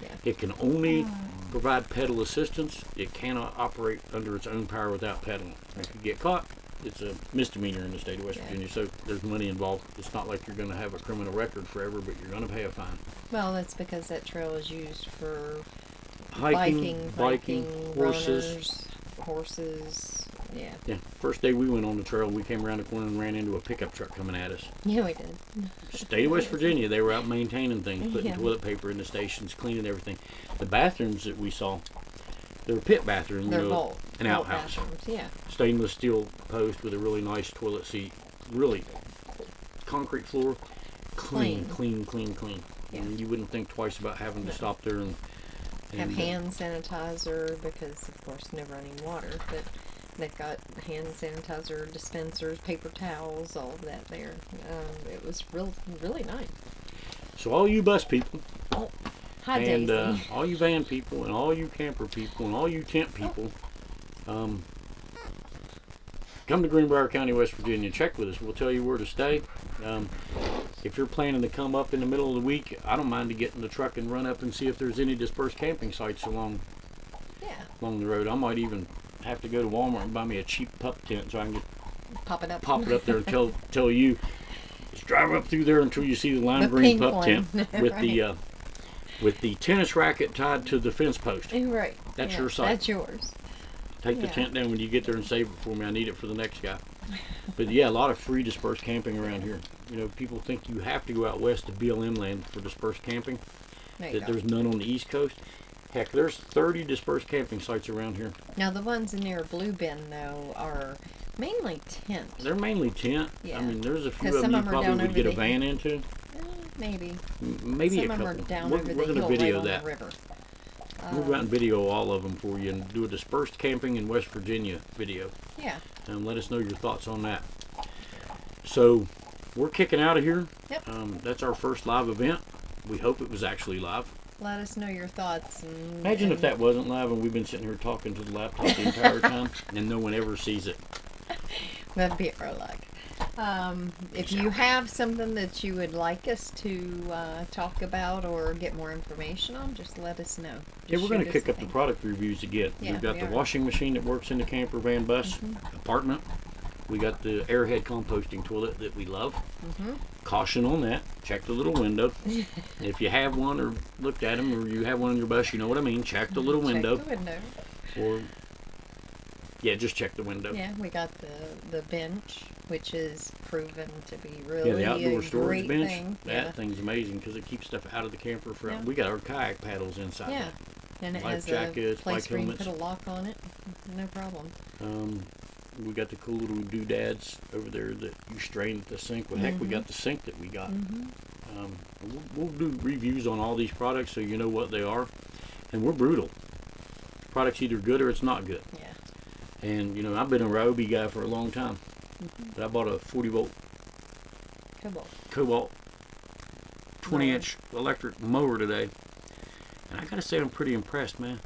Yeah. It can only provide pedal assistance. It cannot operate under its own power without pedaling. If you get caught, it's a misdemeanor in the state of West Yeah. Virginia, so there's money involved. It's not like you're going to have a criminal record forever, but you're going to pay a fine. Well, that's because that trail is used for Hiking, biking, runners, horses. Yeah. Yeah, first day we went on the trail, we came around the corner and ran into a pickup truck coming at us. Yeah, we did. State of West Virginia, they were out maintaining things, putting Yeah. toilet paper in the stations, cleaning everything. The bathrooms that we saw, they were pit bathrooms, They're you know, vault. an vault outhouse. bathrooms, yeah. Stainless steel post with a really nice toilet seat, really concrete floor, clean. Yeah. And you wouldn't think twice about having to stop there and Have hand sanitizer because, of course, no running water, but they've got hand sanitizer dispensers, paper towels, all of that there. It was really nice. So all you bus people Hi, and Daisy. all you van people and all you camper people and all you tent people, come to Greenbrier County, West Virginia. Check with us. We'll tell you where to stay. If you're planning to come up in the middle of the week, I don't mind to get in the truck and run up and see if there's any dispersed camping sites along Yeah, the road. I might even have to go to Walmart and buy me a cheap pup tent so I can just pop it up. pop it up there and tell you, just drive up through there until you see the lime The green pink pup one. tent Right. with the tennis racket tied to the fence post. Right. That's yeah, your site. That's yours. Take the Yeah. tent down when you get there and save it for me. I need it for the next guy. But yeah, a lot of free dispersed camping around here. You know, people think you have to go out west to BLM land for dispersed camping. There you That go. there's none on the East Coast. Heck, there's 30 dispersed camping sites around here. Now, the ones near Blue Bend, though, are mainly tent. They're mainly tent. Yeah. I mean, there's a few 'Cause of them some you of 'em are probably down would over get a the- van into. Maybe. Maybe Some a of them couple. are down we're over the we're hill gonna video right that. on the river. We'll go out and video all of them for you and do a dispersed camping in West Virginia video. Yeah. And let us know your thoughts on that. So, we're kicking out of here. Yep. That's our first live event. We hope it was actually live. Let us know your thoughts. And, Imagine if and that wasn't live and we've been sitting here talking to the laptop the entire time and no one ever sees it. That'd be our luck. If you have something that you would like us to talk about or get more information on, just let us know. Yeah, Just we're going shoot to us kick a up the thing. product reviews again. Yeah, We've got we the are. washing machine that works in the camper van bus apartment. We got the airhead composting toilet that we love. Caution on that. Check the little window. If you have one or looked at them or you have one on your bus, you know what I mean. Check the little window. Check the window. Or, yeah, just check the window. Yeah, we got the bench, which is proven to be really Yeah, the outdoor a storage great bench. thing. That thing's amazing because it keeps stuff out of the camper. Yeah. We got our kayak paddles inside. Yeah, and it Life has jackets, a place bike where you helmets. can put a lock on it. No problem. We got the cool little doodads over there that you strain at the sink. Well, heck, we got the sink that we got. We'll do reviews on all these products so you know what they are. And we're brutal. Product's either good or it's not good. Yeah. And, you know, I've been a Ryobi guy for a long time. But I bought a 40-volt Cobalt 20-inch electric mower today. And I got to say I'm pretty impressed, man.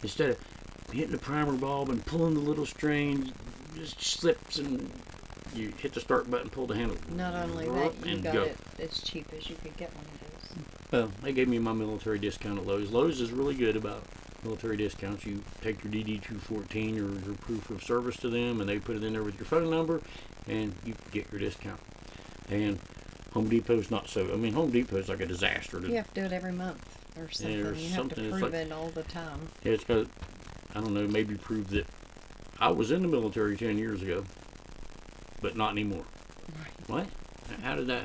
Instead of hitting the primer bulb and pulling the little string, just slips and you hit the start button, pull the handle. Not only that, you and got go. it as cheap as you could get one of those. Well, they gave me my military discount at Lowe's. Lowe's is really good about military discounts. You take your DD-214 or your proof of service to them, and they put it in there with your phone number, and you get your discount. And Home Depot's not so. I mean, Home Depot's like a disaster. You have to do it every month or something. there's You have something to that's prove like- it all the time. Yeah, it's got, I don't know, maybe prove that I was in the military 10 years ago, but not anymore. What? How did that?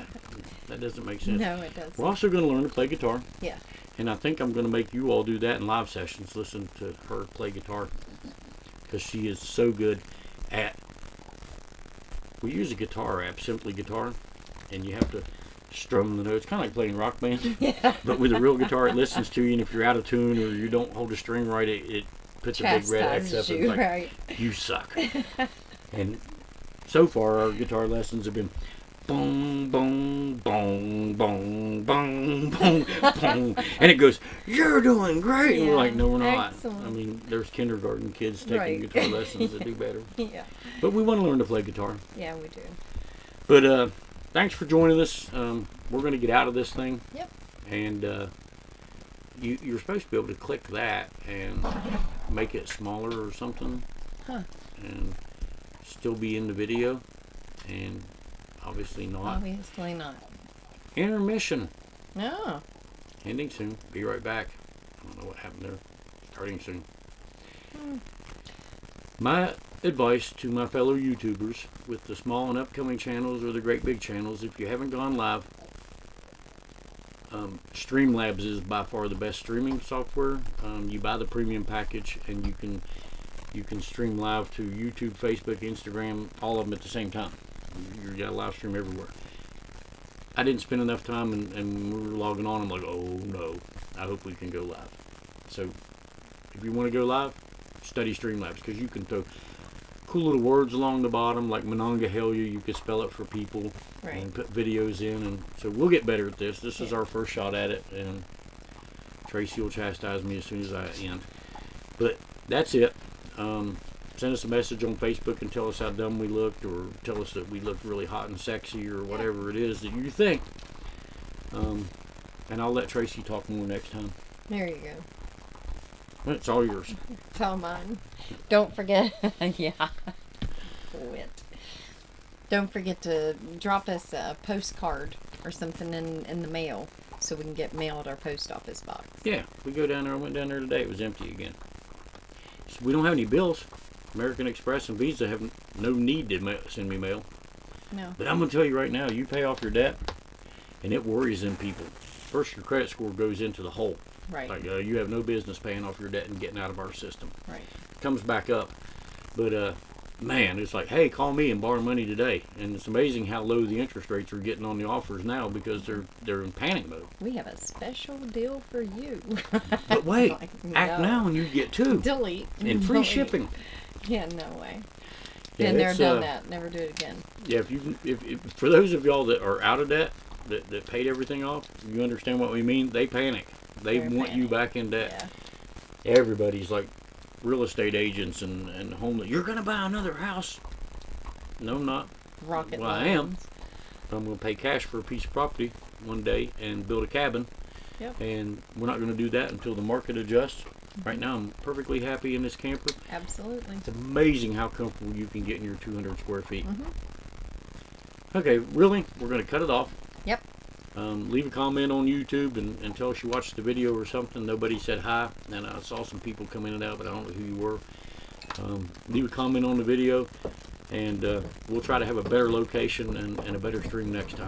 That doesn't make sense. No, it doesn't. We're also going to learn to play guitar. Yeah. And I think I'm going to make you all do that in live sessions. Listen to her play guitar. Because she is so good at... We use a guitar app, Simply Guitar. And you have to strum the notes. Kind of like playing Rock Band. Yeah. But with a real guitar, it listens to you. And if you're out of tune or you don't hold a string right, it puts a big red X up. Chastises And you, it's like, right? you suck. And so far, our guitar lessons have been boom, boom, boom, boom, boom, boom, boom. And it goes, you're doing great. And we're like, no, we're not. Excellent. I mean, there's kindergarten kids taking Right. guitar lessons that do better. Yeah. But we want to learn to play guitar. Yeah, we do. But thanks for joining us. We're going to get out of this thing. Yep. And you're supposed to be able to click that and make it smaller or something. Huh. And still be in the video, and obviously not. Obviously not. Intermission. No. Ending soon. Be right back. I don't know what happened there. Starting soon. My advice to my fellow YouTubers with the small and upcoming channels or the great big channels, if you haven't gone live, Streamlabs is by far the best streaming software. You buy the premium package and you can stream live to YouTube, Facebook, Instagram, all of them at the same time. You got a live stream everywhere. I didn't spend enough time, and we were logging on. I'm like, oh no, I hope we can go live. So if you want to go live, study Streamlabs, because you can throw cool little words along the bottom, like Monongahela. You could spell it for people, Right. and put videos in. And so we'll get better at this. This is our first shot at it, and Tracy will chastise me as soon as I end. But that's it. Send us a message on Facebook and tell us how dumb we looked, or tell us that we looked really hot and sexy, or whatever it is that you think. And I'll let Tracy talk more next time. There you go. It's all yours. It's all mine. Don't forget. Yeah. Quit. Don't forget to drop us a postcard or something in the mail so we can get mail at our post office box. Yeah, we go down there. I went down there today. It was empty again. So we don't have any bills. American Express and Visa have no need to send me mail. No. But I'm going to tell you right now, you pay off your debt, and it worries them people. First, your credit score goes into the hole. Right. Like, you have no business paying off your debt and getting out of our system. Right. It comes back up. But, man, it's like, hey, call me and borrow money today. And it's amazing how low the interest rates are getting on the offers now, because they're in panic mode. We have a special deal for you. But wait, Like, act no. now and you get two. Delete. And free Delete. shipping. Yeah, no way. Yeah, Been there, it's, done that. Never do it again. Yeah, if for those of y'all that are out of debt, that paid everything off, you understand what we mean. They panic. They They're want you panic. back in debt. Yeah. Everybody's like real estate agents and homeless. You're gonna buy another house? No, I'm not. Rocket Well, I am. loans. I'm gonna pay cash for a piece of property one day and build a cabin. Yep. And we're not gonna do that until the market adjusts. Right now, I'm perfectly happy in this camper. Absolutely. It's amazing how comfortable you can get in your 200 square feet. Mm-hmm. Okay, really, we're going to cut it off. Yep. Leave a comment on YouTube and tell us you watched the video or something. Nobody said hi, and I saw some people come in and out, but I don't know who you were. Leave a comment on the video, and we'll try to have a better location and a better stream next time.